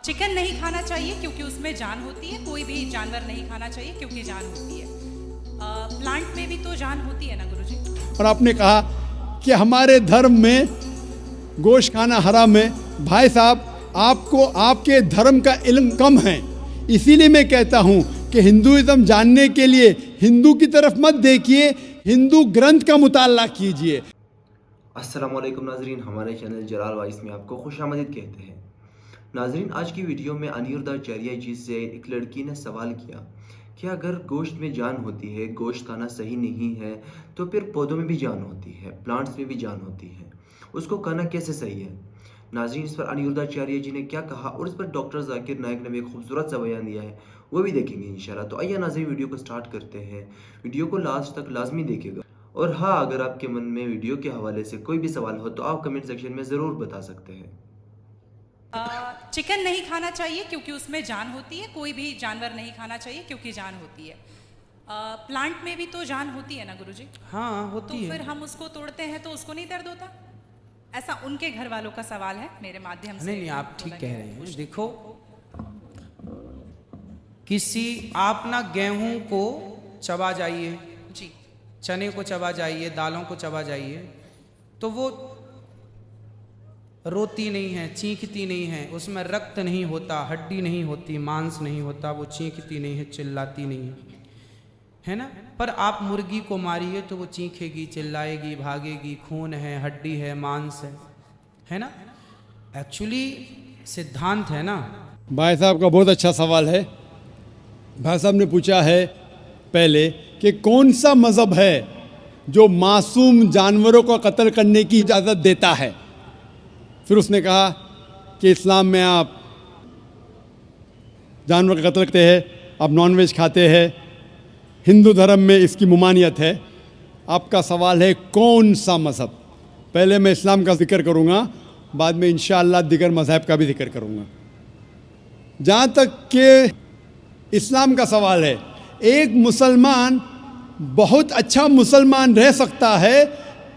Chicken नहीं खाना चाहिए क्योंकि उसमें जान होती है। कोई भी जानवर नहीं खाना चाहिए क्योंकि जान होती है। प्लांट में भी तो जान होती है ना गुरुजी। और आपने कहा कि हमारे धर्म में गोश्त खाना हराम है। भाई साहब, आपको आपके धर्म का इल्म कम है, इसीलिए मैं कहता हूँ कि हिंदुइज्म जानने के लिए हिंदू की तरफ मत देखिए, हिंदू ग्रंथ का मुताला कीजिए। अस्सलामुअलैकुम नाजरीन, हमारे चैनल जलाल वाइस में आपको खुशामदीद कहते हैं। नाजरीन, आज की वीडियो में अनिरुद्धाचार्य जी से एक लड़की ने सवाल किया कि अगर गोश्त में जान होती है, गोश्त खाना सही नहीं है, तो फिर पौधों में भी जान होती है, प्लांट्स में भी जान होती है, उसको खाना कैसे सही है। नाजरीन, इस पर अनिरुद्धाचार्य जी ने क्या कहा और इस पर डॉक्टर जाकिर नाइक ने भी एक खूबसूरत सा बयान दिया है, वो भी देखेंगे इंशाल्लाह। तो आइए नाजरीन, वीडियो को स्टार्ट करते हैं। वीडियो को लास्ट तक लाजमी देखिएगा। और हाँ, अगर आपके मन में वीडियो के हवाले से कोई भी सवाल हो तो आप कमेंट सेक्शन में ज़रूर बता सकते हैं। चिकन नहीं खाना चाहिए क्योंकि उसमें जान होती है। कोई भी जानवर नहीं खाना चाहिए क्योंकि जान होती है। प्लांट में भी तो जान होती है ना गुरुजी। हाँ, होती तो है। फिर हम उसको तोड़ते हैं तो उसको नहीं दर्द होता? ऐसा उनके घर वालों का सवाल है, मेरे माध्यम से। नहीं, आप ठीक कह रहे हैं। देखो, आप ना गेहूं को चबा जाइए, जी, चने को चबा जाइए, दालों को चबा जाइए, तो वो रोती नहीं है, चीखती नहीं है, उसमें रक्त नहीं होता, हड्डी नहीं होती, मांस नहीं होता, वो चीखती नहीं है, चिल्लाती नहीं है ना। पर आप मुर्गी को मारिए तो वो चीखेगी, चिल्लाएगी, भागेगी, खून है, हड्डी है, मांस है ना। एक्चुअली सिद्धांत है ना। भाई साहब का बहुत अच्छा सवाल है। भाई साहब ने पूछा है पहले कि कौन सा मज़हब है जो मासूम जानवरों को कत्ल करने की इजाज़त देता है। फिर उसने कहा कि इस्लाम में आप जानवर का कत्ल करते हैं, आप नॉनवेज खाते हैं, हिंदू धर्म में इसकी मुमानियत है। आपका सवाल है कौन सा मज़हब। पहले मैं इस्लाम का जिक्र करूँगा, बाद में इंशाअल्लाह दिगर मज़हब का भी जिक्र करूँगा। जहाँ तक कि इस्लाम का सवाल है, एक मुसलमान बहुत अच्छा मुसलमान रह सकता है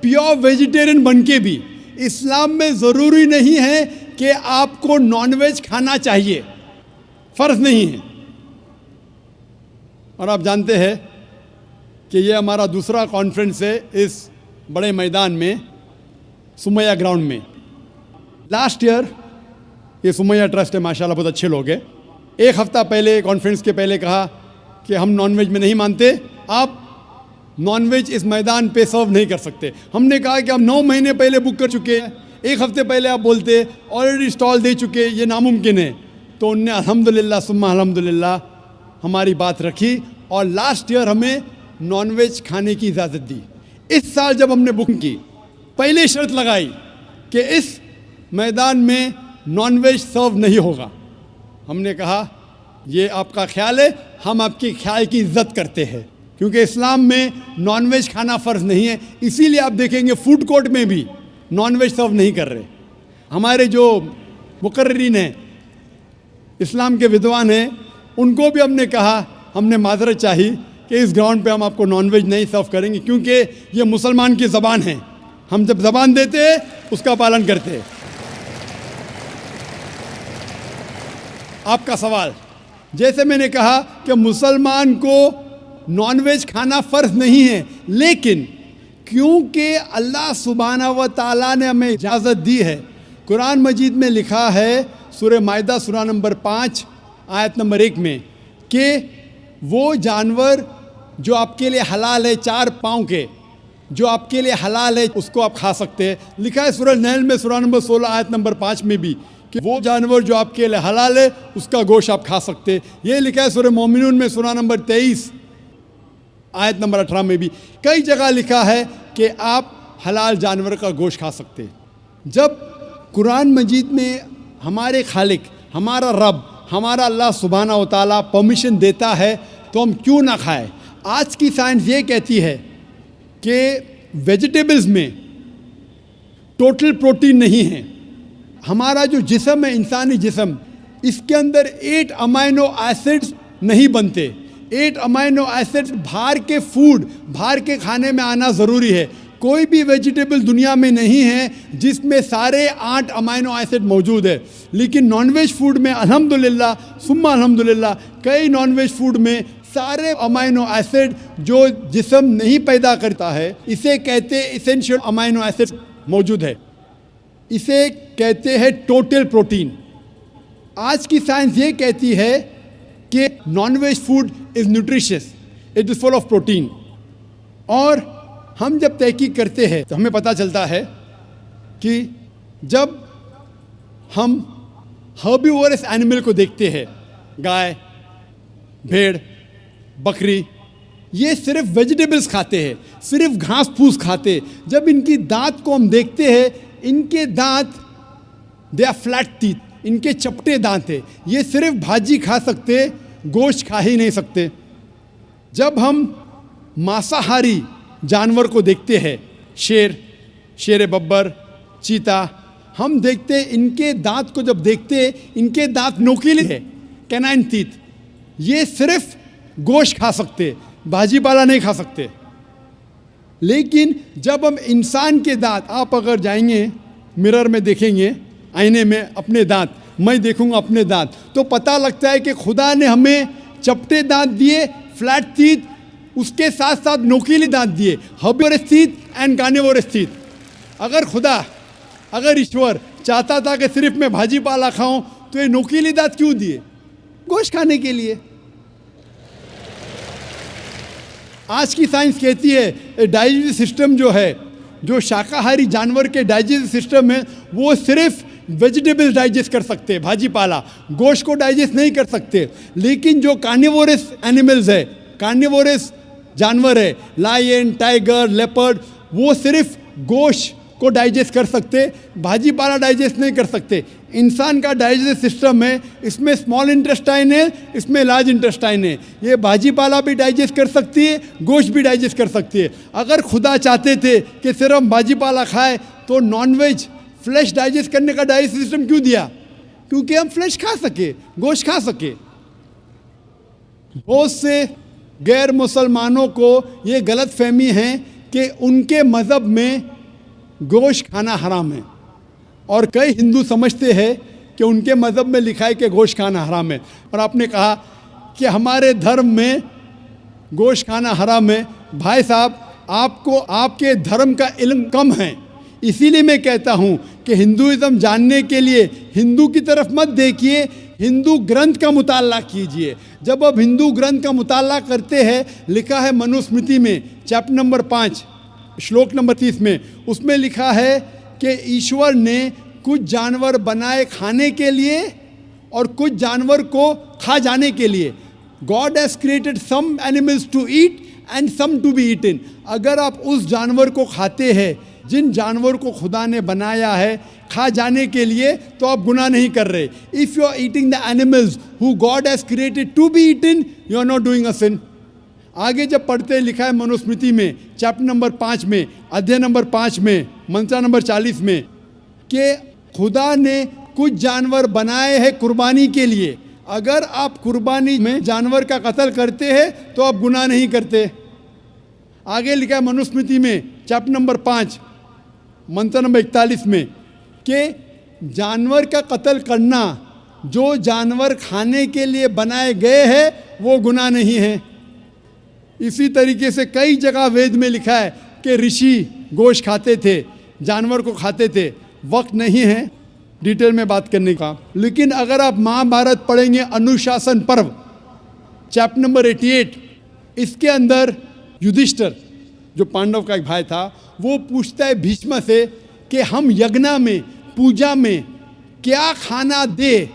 प्योर वेजिटेरियन बन के भी। इस्लाम में ज़रूरी नहीं है कि आपको नॉनवेज खाना चाहिए, फ़र्ज़ नहीं है। और आप जानते हैं कि ये हमारा दूसरा कॉन्फ्रेंस है इस बड़े मैदान में, सुमैया ग्राउंड में। लास्ट ईयर ये सुमैया ट्रस्ट है, माशाल्लाह बहुत अच्छे लोग हैं। एक हफ़्ता पहले कॉन्फ्रेंस के पहले कहा कि हम नॉनवेज में नहीं मानते, आप नॉनवेज इस मैदान पे सर्व नहीं कर सकते। हमने कहा कि हम 9 महीने पहले बुक कर चुके हैं, एक हफ़्ते पहले आप बोलते ऑलरेडी स्टॉल दे चुके, ये नामुमकिन है। तो उनने अल्हम्दुलिल्लाह सुम्मा अल्हम्दुलिल्लाह हमारी बात रखी और लास्ट ईयर हमें नॉनवेज खाने की इजाज़त दी। इस साल जब हमने बुकिंग की, पहले शर्त लगाई कि इस मैदान में नॉनवेज सर्व नहीं होगा। हमने कहा ये आपका ख्याल है, हम आपके ख्याल की इज्जत करते हैं, क्योंकि इस्लाम में नॉनवेज खाना फ़र्ज़ नहीं है। इसीलिए आप देखेंगे फूड कोर्ट में भी नॉनवेज सर्व नहीं कर रहे। हमारे जो मुकर्रिरीन हैं, इस्लाम के विद्वान हैं, उनको भी हमने कहा, हमने माजरत चाही कि इस ग्राउंड पे हम आपको नॉनवेज नहीं सर्व करेंगे, क्योंकि ये मुसलमान की ज़बान है। हम जब ज़बान देते हैं उसका पालन करते हैं। आपका सवाल, जैसे मैंने कहा कि मुसलमान को नॉनवेज खाना फ़र्ज़ नहीं है, लेकिन क्योंकि अल्लाह सुब्हानहू व तआला ने हमें इजाज़त दी है। कुरान मजीद में लिखा है, सूरह माइदा सूरा नंबर 5 आयत नंबर 1 में, कि वो जानवर जो आपके लिए हलाल है, 4 पाँव के, जो आपके लिए हलाल है उसको आप खा सकते हैं। लिखा है सूरह नहल में सूरा नंबर 16 आयत नंबर 5 में भी कि वो जानवर जो आपके लिए हलाल है उसका गोश्त आप खा सकते हैं। ये लिखा है सूरह मोमिनून में सूरा नंबर 23 आयत नंबर 18 में भी। कई जगह लिखा है कि आप हलाल जानवर का गोश्त खा सकते हैं। जब कुरान मजीद में हमारे खालिक, हमारा रब, हमारा अल्लाह सुब्हानहू व तआला परमिशन देता है तो हम क्यों ना खाएं। आज की साइंस ये कहती है कि वेजिटेबल्स में टोटल प्रोटीन नहीं है। हमारा जो जिस्म है, इंसानी जिस्म, इसके अंदर 8 अमाइनो एसिड्स नहीं बनते। 8 अमाइनो एसिड्स बाहर के फूड, बाहर के खाने में आना ज़रूरी है। कोई भी वेजिटेबल दुनिया में नहीं है जिसमें सारे 8 अमाइनो एसिड मौजूद है, लेकिन नॉनवेज फूड में अल्हम्दुलिल्लाह सुम्मा अल्हम्दुलिल्लाह कई नॉनवेज फूड में सारे अमाइनो एसिड जो जिस्म नहीं पैदा करता है, इसे कहते इसेंशियल अमाइनो एसिड मौजूद है। इसे कहते हैं टोटल प्रोटीन। आज की साइंस ये कहती है कि non veg food is nutritious, it is full of protein. और हम जब तहकीक करते हैं तो हमें पता चलता है कि जब हम हर्बीवोरस एनिमल को देखते हैं, गाय, भेड़, बकरी, ये सिर्फ वेजिटेबल्स खाते हैं, सिर्फ घास फूस खाते हैं। जब इनकी दांत को हम देखते हैं, इनके दांत दे आर फ्लैट टीथ, इनके चपटे दांत है। ये सिर्फ भाजी खा सकते, गोश्त खा ही नहीं सकते। जब हम मांसाहारी जानवर को देखते हैं, शेर बब्बर, चीता, हम देखते हैं इनके दांत को जब देखते हैं, इनके दांत नोकीले हैं, कैनाइन टीथ। ये सिर्फ गोश्त खा सकते, भाजी पाला नहीं खा सकते। लेकिन जब हम इंसान के दांत, आप अगर जाएंगे मिरर में देखेंगे, आईने में अपने दांत, मैं देखूंगा अपने दांत, तो पता लगता है कि खुदा ने हमें चपटे दांत दिए, फ्लैट टीथ, उसके साथ साथ नोकीले दांत दिए, herbivorous teeth and carnivorous teeth. अगर ईश्वर चाहता था कि सिर्फ मैं भाजी पाला खाऊं, तो ये नोकीले दांत क्यों दिए? गोश्त खाने के लिए। आज की साइंस कहती है डाइजेस्टिव सिस्टम जो है, जो शाकाहारी जानवर के डाइजेस्टिव सिस्टम है, वो सिर्फ वेजिटेबल्स डाइजेस्ट कर सकते हैं, भाजी पाला, गोश्त को डाइजेस्ट नहीं कर सकते। लेकिन जो कार्निवोरस एनिमल्स है, कार्निवोरस जानवर है, लायन, टाइगर, लेपर्ड, वो सिर्फ गोश्त को डाइजेस्ट कर सकते, भाजी पाला डाइजेस्ट नहीं कर सकते। इंसान का डाइजेस्टिव सिस्टम है, इसमें स्मॉल इंटेस्टाइन है, इसमें लार्ज इंटेस्टाइन है। ये भाजी पाला भी डाइजेस्ट कर सकती है, गोश्त भी डाइजेस्ट कर सकती है। अगर खुदा चाहते थे कि सिर्फ हम भाजी पाला खाए, तो नॉनवेज फ्लैश डाइजेस्ट करने का डाइजेस्टिव सिस्टम क्यों दिया? क्योंकि हम फ्लैश खा सके, गोश्त खा सके। बहुत से गैर मुसलमानों को ये गलत फहमी है कि उनके मज़हब में गोश्त खाना हराम है, और कई हिंदू समझते हैं कि उनके मज़हब में लिखा है कि गोश्त खाना हराम है। और आपने कहा कि हमारे धर्म में गोश्त खाना हराम है। भाई साहब, आपको आपके धर्म का इल्म कम है, इसीलिए मैं कहता हूँ कि हिंदुइज़्म जानने के लिए हिंदू की तरफ मत देखिए, हिंदू ग्रंथ का मुताला कीजिए। जब आप हिंदू ग्रंथ का मुताला करते हैं, लिखा है मनुस्मृति में चैप्टर नंबर 5 श्लोक नंबर 30 में, उसमें लिखा है कि ईश्वर ने कुछ जानवर बनाए खाने के लिए और कुछ जानवर को खा जाने के लिए। God has created some animals to eat and some to be eaten. अगर आप उस जानवर को खाते हैं जिन जानवर को खुदा ने बनाया है खा जाने के लिए, तो आप गुनाह नहीं कर रहे। If you are eating the animals who God has created to be eaten, you are not doing a sin. आगे जब पढ़ते लिखा है मनुस्मृति में चैप्टर नंबर 5 में, अध्याय नंबर 5 में, मंत्रा नंबर 40 में, कि खुदा ने कुछ जानवर बनाए हैं कुर्बानी के लिए। अगर आप कुर्बानी में जानवर का कत्ल करते हैं तो आप गुनाह नहीं करते। आगे लिखा है मनुस्मृति में चैप्टर नंबर 5 मंत्र नंबर 41 में कि जानवर का कत्ल करना, जो जानवर खाने के लिए बनाए गए हैं, वो गुनाह नहीं है। इसी तरीके से कई जगह वेद में लिखा है कि ऋषि गोश्त खाते थे, जानवर को खाते थे। वक्त नहीं है डिटेल में बात करने का, लेकिन अगर आप महाभारत पढ़ेंगे अनुशासन पर्व चैप्टर नंबर 88, इसके अंदर युधिष्ठिर जो पांडव का एक भाई था, वो पूछता है भीष्म से कि हम यज्ञ में, पूजा में क्या खाना दे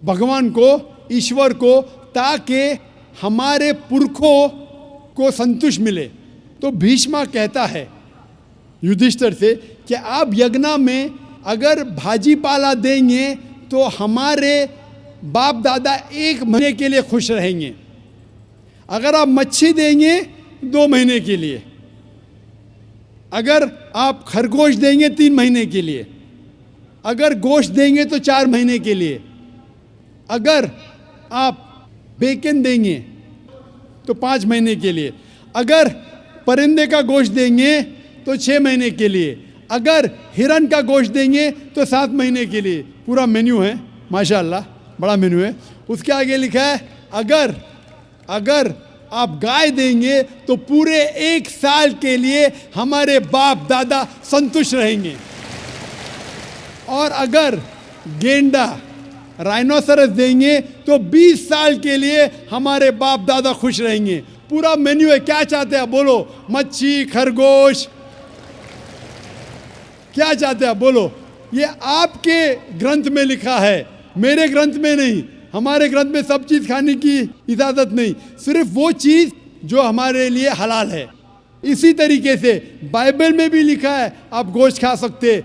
भगवान को, ईश्वर को, ताकि हमारे पुरखों को संतुष्ट मिले। तो भीष्म कहता है युधिष्ठिर से कि आप यज्ञ में अगर भाजी पाला देंगे तो हमारे बाप दादा 1 महीने के लिए खुश रहेंगे। अगर आप मच्छी देंगे 2 महीने के लिए, अगर आप खरगोश देंगे 3 महीने के लिए, अगर गोश्त देंगे तो 4 महीने के लिए, अगर आप बेकन देंगे तो 5 महीने के लिए, अगर परिंदे का गोश्त देंगे तो 6 महीने के लिए, अगर हिरन का गोश्त देंगे तो 7 महीने के लिए। पूरा मेन्यू है माशाल्लाह, बड़ा मेन्यू है। उसके आगे लिखा है अगर आप गाय देंगे तो पूरे 1 साल के लिए हमारे बाप दादा संतुष्ट रहेंगे, और अगर गेंडा राइनोसरस देंगे तो 20 साल के लिए हमारे बाप दादा खुश रहेंगे। पूरा मेन्यू है। क्या चाहते हैं बोलो? मच्छी, खरगोश, क्या चाहते हैं बोलो? ये आपके ग्रंथ में लिखा है, मेरे ग्रंथ में नहीं। हमारे ग्रंथ में सब चीज़ खाने की इजाज़त नहीं, सिर्फ वो चीज़ जो हमारे लिए हलाल है। इसी तरीके से बाइबल में भी लिखा है आप गोश्त खा सकते।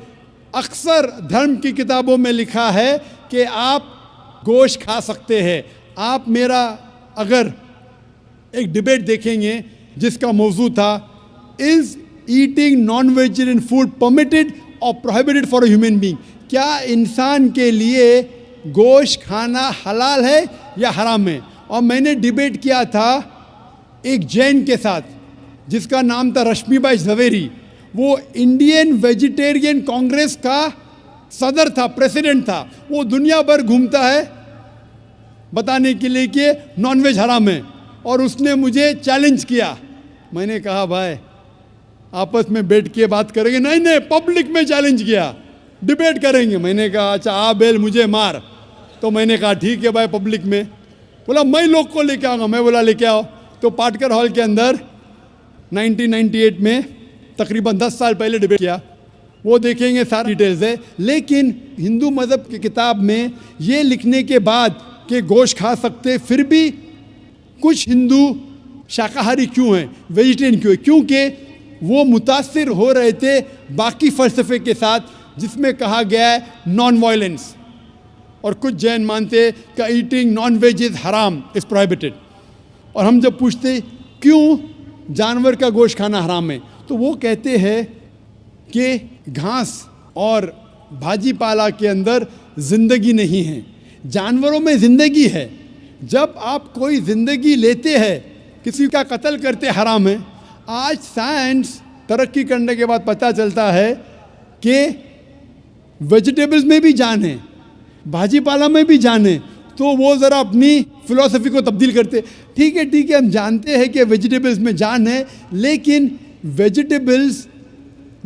अक्सर धर्म की किताबों में लिखा है कि आप गोश्त खा सकते हैं। आप मेरा अगर एक डिबेट देखेंगे जिसका मौजू था, is eating non vegetarian food permitted और prohibited for a human being? क्या इंसान के लिए गोश्त खाना हलाल है या हराम है? और मैंने डिबेट किया था एक जैन के साथ जिसका नाम था रश्मिबाई झवेरी। वो इंडियन वेजिटेरियन कांग्रेस का सदर था, प्रेसिडेंट था। वो दुनिया भर घूमता है बताने के लिए कि नॉनवेज हराम है, और उसने मुझे चैलेंज किया। मैंने कहा भाई आपस में बैठ के बात करेंगे? नहीं, पब्लिक में चैलेंज किया, डिबेट करेंगे। मैंने कहा अच्छा आ बेल मुझे मार। तो मैंने कहा ठीक है भाई, पब्लिक में। बोला मैं लोग को लेके आऊँगा। मैं बोला लेके आओ। तो पाटकर हॉल के अंदर 1998 में तकरीबन 10 साल पहले डिबेट किया। वो देखेंगे, सारी डिटेल्स है। लेकिन हिंदू मज़हब की किताब में ये लिखने के बाद कि गोश्त खा सकते, फिर भी कुछ हिंदू शाकाहारी क्यों हैं, वेजिटेरियन क्यों है? क्योंकि वो मुतासिर हो रहे थे बाकी फ़लसफ़े के साथ जिसमें कहा गया है नॉन वायलेंस। और कुछ जैन मानते कि ईटिंग नॉन वेज इज़ हराम, इज़ प्रोहिबिटेड। और हम जब पूछते क्यों जानवर का गोश्त खाना हराम है, तो वो कहते हैं कि घास और भाजी पाला के अंदर ज़िंदगी नहीं है, जानवरों में ज़िंदगी है। जब आप कोई ज़िंदगी लेते हैं, किसी का कत्ल करते हराम है। आज साइंस तरक्की करने के बाद पता चलता है कि वेजिटेबल्स में भी जान है, भाजी पाला में भी जान है। तो वो ज़रा अपनी फ़िलॉसफी को तब्दील करते। ठीक है, हम जानते हैं कि वेजिटेबल्स में जान है, लेकिन वेजिटेबल्स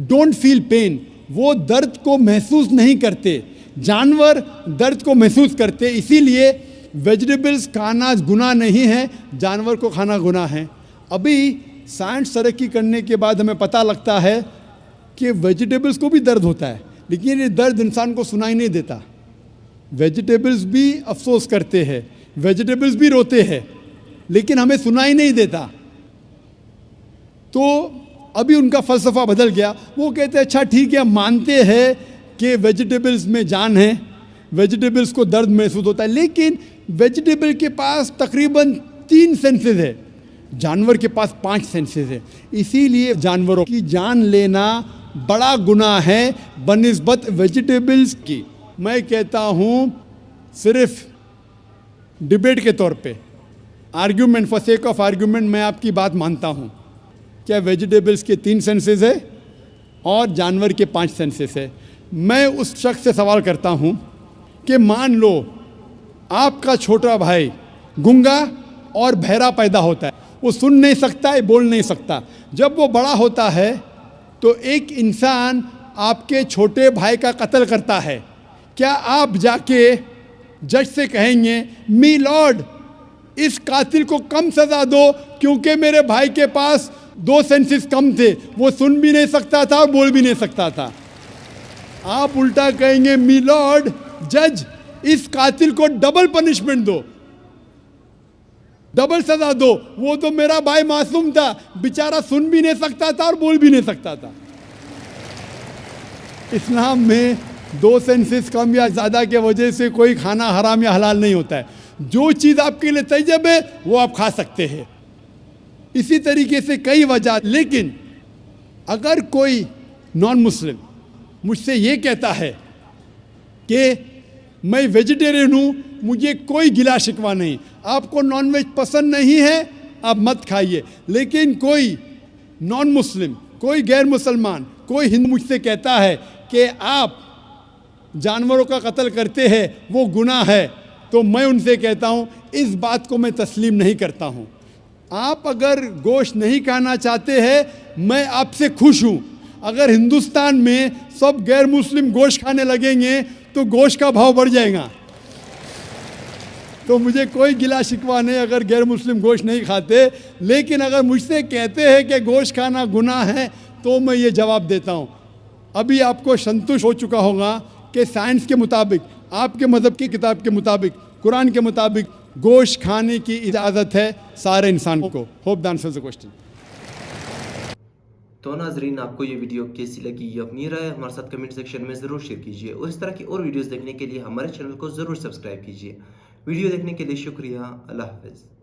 डोंट फील पेन, वो दर्द को महसूस नहीं करते। जानवर दर्द को महसूस करते, इसीलिए वेजिटेबल्स खाना गुनाह नहीं है, जानवर को खाना गुनाह है। अभी साइंस तरक्की करने के बाद हमें पता लगता है कि वेजिटेबल्स को भी दर्द होता है, लेकिन ये दर्द इंसान को सुनाई नहीं देता। वेजिटेबल्स भी अफसोस करते हैं, वेजिटेबल्स भी रोते हैं, लेकिन हमें सुनाई नहीं देता। तो अभी उनका फ़लसफ़ा बदल गया। वो कहते हैं अच्छा ठीक है, हम मानते हैं कि वेजिटेबल्स में जान है, वेजिटेबल्स को दर्द महसूस होता है, लेकिन वेजिटेबल के पास तकरीबन 3 सेंसेस है, जानवर के पास 5 सेंसेस है। इसीलिए जानवरों की जान लेना बड़ा गुनाह है बनिस्बत वेजिटेबल्स की। मैं कहता हूँ सिर्फ डिबेट के तौर पे, argument, for sake of argument, मैं आपकी बात मानता हूँ। क्या वेजिटेबल्स के 3 सेंसेस है और जानवर के 5 सेंसेस है? मैं उस शख्स से सवाल करता हूँ कि मान लो आपका छोटा भाई गूंगा और बहरा पैदा होता है, वो सुन नहीं सकता है, बोल नहीं सकता। जब वो बड़ा होता है तो एक इंसान आपके छोटे भाई का कत्ल करता है, क्या आप जाके जज से कहेंगे मी लॉर्ड इस कातिल को कम सज़ा दो क्योंकि मेरे भाई के पास 2 सेंसेस कम थे, वो सुन भी नहीं सकता था और बोल भी नहीं सकता था? आप उल्टा कहेंगे मी लॉर्ड जज इस कातिल को डबल पनिशमेंट दो, डबल सजा दो, वो तो मेरा भाई मासूम था, बेचारा सुन भी नहीं सकता था और बोल भी नहीं सकता था। इस्लाम में 2 सेंसेस कम या ज़्यादा के वजह से कोई खाना हराम या हलाल नहीं होता है। जो चीज़ आपके लिए तैयब है वो आप खा सकते हैं। इसी तरीके से कई वजह। लेकिन अगर कोई नॉन मुस्लिम मुझसे ये कहता है कि मैं वेजिटेरियन हूँ, मुझे कोई गिला शिकवा नहीं, आपको नॉनवेज पसंद नहीं है आप मत खाइए, लेकिन कोई नॉन मुस्लिम, कोई गैर मुसलमान, कोई हिंदू मुझसे कहता है कि आप जानवरों का कत्ल करते हैं, वो गुनाह है, तो मैं उनसे कहता हूँ इस बात को मैं तस्लीम नहीं करता हूँ। आप अगर गोश्त नहीं खाना चाहते हैं, मैं आपसे खुश हूँ। अगर हिंदुस्तान में सब गैर मुस्लिम गोश्त खाने लगेंगे तो गोश्त का भाव बढ़ जाएगा। तो मुझे कोई गिला शिकवा नहीं अगर गैर मुस्लिम गोश्त नहीं खाते, लेकिन अगर मुझसे कहते हैं कि गोश्त खाना गुनाह है तो मैं ये जवाब देता हूँ। अभी आपको संतुष्ट हो चुका होगा कि साइंस के मुताबिक, आपके मज़हब की किताब के मुताबिक, कुरान के मुताबिक गोश्त खाने की इजाज़त है सारे इंसान को। Hope the answers the question. तो नाजरीन, आपको ये वीडियो कैसी लगी, ये अपनी राय हमारे साथ कमेंट सेक्शन में ज़रूर शेयर कीजिए और इस तरह की और वीडियोस देखने के लिए हमारे चैनल को ज़रूर सब्सक्राइब कीजिए। वीडियो देखने के लिए शुक्रिया। अल्लाह हाफ़िज़।